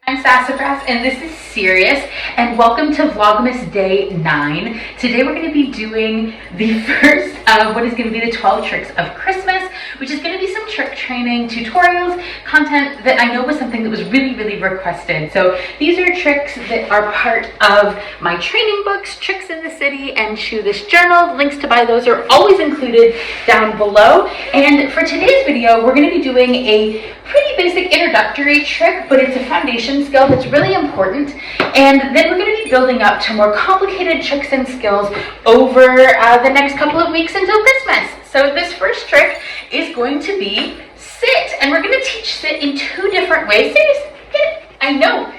I'm Sassafras and this is Serious, and welcome to Vlogmas Day 9. Today we're going to be doing the first of what is going to be the 12 tricks of Christmas, which is going to be some trick training tutorials, content that I know was something that was really requested. So these are tricks that are part of my training books, Tricks in the City and Shoe This Journal. Links to buy those are always included down below. And for today's video, we're going to be doing a pretty basic introductory trick, but it's a foundation skill that's really important, and then we're going to be building up to more complicated tricks and skills over the next couple of weeks until Christmas. So this first trick is going to be sit, and we're going to teach sit in two different ways. Seriously, get it? I know.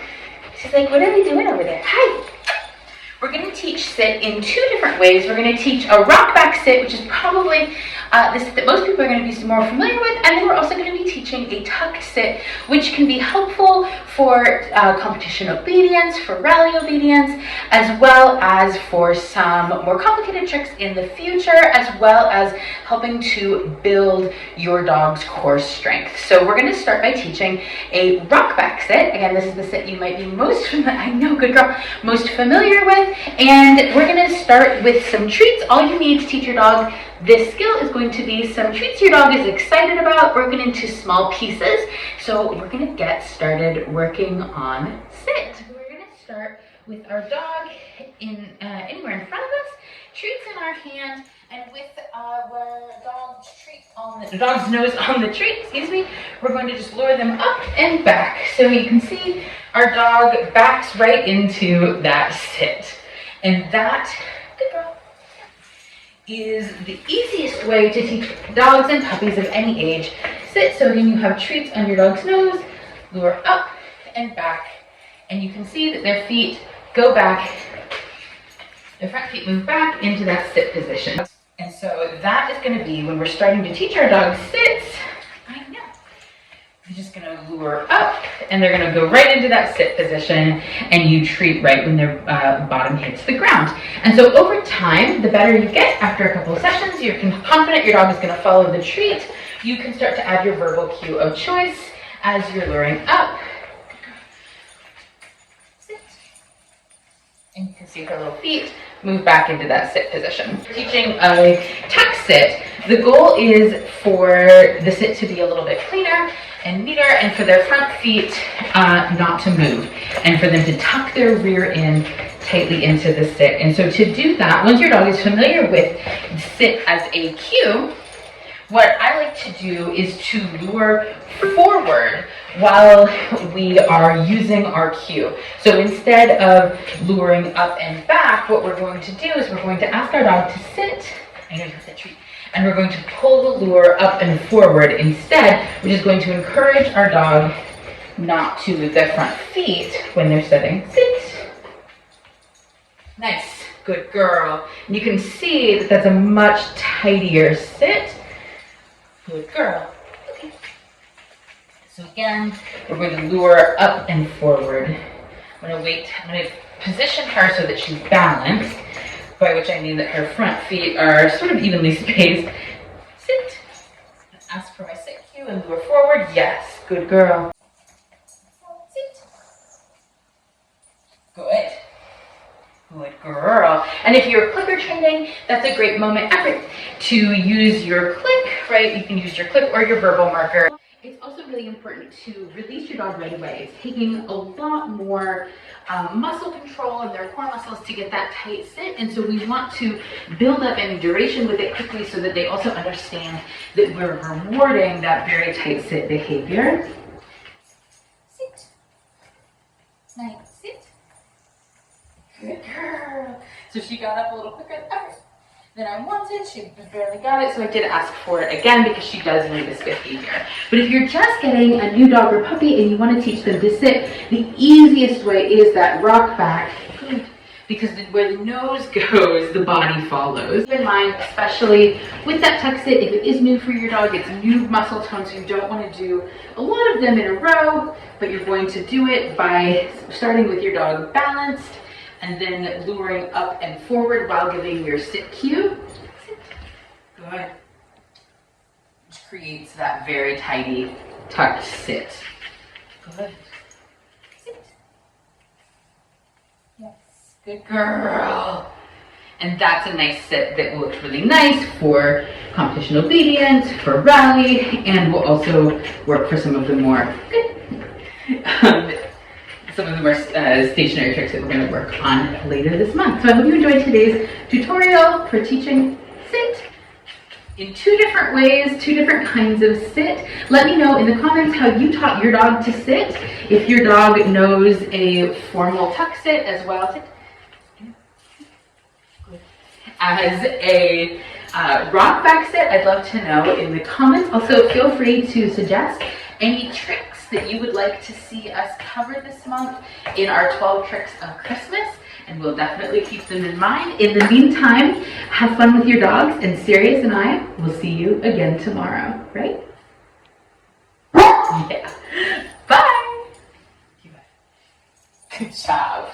She's like, what are we doing over there? Hi. We're going to teach sit in two different ways. We're going to teach a rock back sit, which is probably the sit that most people are going to be more familiar with, and then we're also going to be teaching a tucked sit, which can be helpful for competition obedience, for rally obedience, as well as for some more complicated tricks in the future, as well as helping to build your dog's core strength. So we're going to start by teaching a rock back sit. Again, this is the sit you might be most familiar, I know, good girl, most familiar with. And we're going to start with some treats. All you need to teach your dog this skill is going to be some treats your dog is excited about, broken into small pieces. So we're going to get started working on sit. We're going to start with our dog anywhere in front of us, treats in our hand, and with our dog's treat on the dog's nose on the treat, excuse me, we're going to just lure them up and back. So you can see our dog backs right into that sit. And that, good girl, is the easiest way to teach dogs and puppies of any age. Sit, so again you have treats on your dog's nose, lure up and back, and you can see that their feet go back, their front feet move back into that sit position. And so that is going to be when we're starting to teach our dogs sits. I know. You're just going to lure up, and they're going to go right into that sit position, and you treat right when their bottom hits the ground. And so over time, the better you get after a couple of sessions, you're confident your dog is going to follow the treat. You can start to add your verbal cue of choice as you're luring up. Sit. And you can see her little feet move back into that sit position. Teaching a tuck sit, the goal is for the sit to be a little bit cleaner and neater, and for their front feet not to move, and for them to tuck their rear end tightly into the sit. And so to do that, once your dog is familiar with sit as a cue, what I like to do is to lure forward while we are using our cue. So instead of luring up and back, what we're going to do is we're going to ask our dog to sit. I know you have that treat. And we're going to pull the lure up and forward instead, which is going to encourage our dog not to move their front feet when they're sitting. Sit. Nice. Good girl. And you can see that that's a much tidier sit. Good girl. Okay. So again, we're going to lure up and forward. I'm going to position her so that she's balanced, by which I mean that her front feet are sort of evenly spaced. Sit. Ask for my sit cue and lure forward. Yes, good girl. Sit. Good. Good girl. And if you're clicker training, that's a great moment ever to use your click, right? You can use your click or your verbal marker. It's also really important to release your dog right away. It's taking a lot more muscle control of their core muscles to get that tight sit, and so we want to build up any duration with it quickly so that they also understand that we're rewarding that very tight sit behavior. Sit. Nice. Sit. Good girl. So she got up a little quicker than I wanted. She barely got it, so I did ask for it again because she does need this behavior. But if you're just getting a new dog or puppy and you want to teach them to sit, the easiest way is that rock back. Because where the nose goes, the body follows. Keep in mind, especially with that tuck sit, if it is new for your dog, it's new muscle tone, so you don't want to do a lot of them in a row, but you're going to do it by starting with your dog balanced, and then luring up and forward while giving your sit cue. Sit. Good. Which creates that very tidy tucked sit. Good. Sit. Good girl. And that's a nice sit that looks really nice for competition obedience, for rally, and will also work for some of the more stationary tricks that we're going to work on later this month. So I hope you enjoyed today's tutorial for teaching sit in 2 different ways, 2 different kinds of sit. Let me know in the comments how you taught your dog to sit. If your dog knows a formal tuck sit as well as a rock back sit, I'd love to know in the comments. Also, feel free to suggest any tricks that you would like to see us cover this month in our 12 tricks of Christmas, and we'll definitely keep them in mind. In the meantime, have fun with your dogs, and Sirius and I will see you again tomorrow, right? Yeah. Bye! Good job.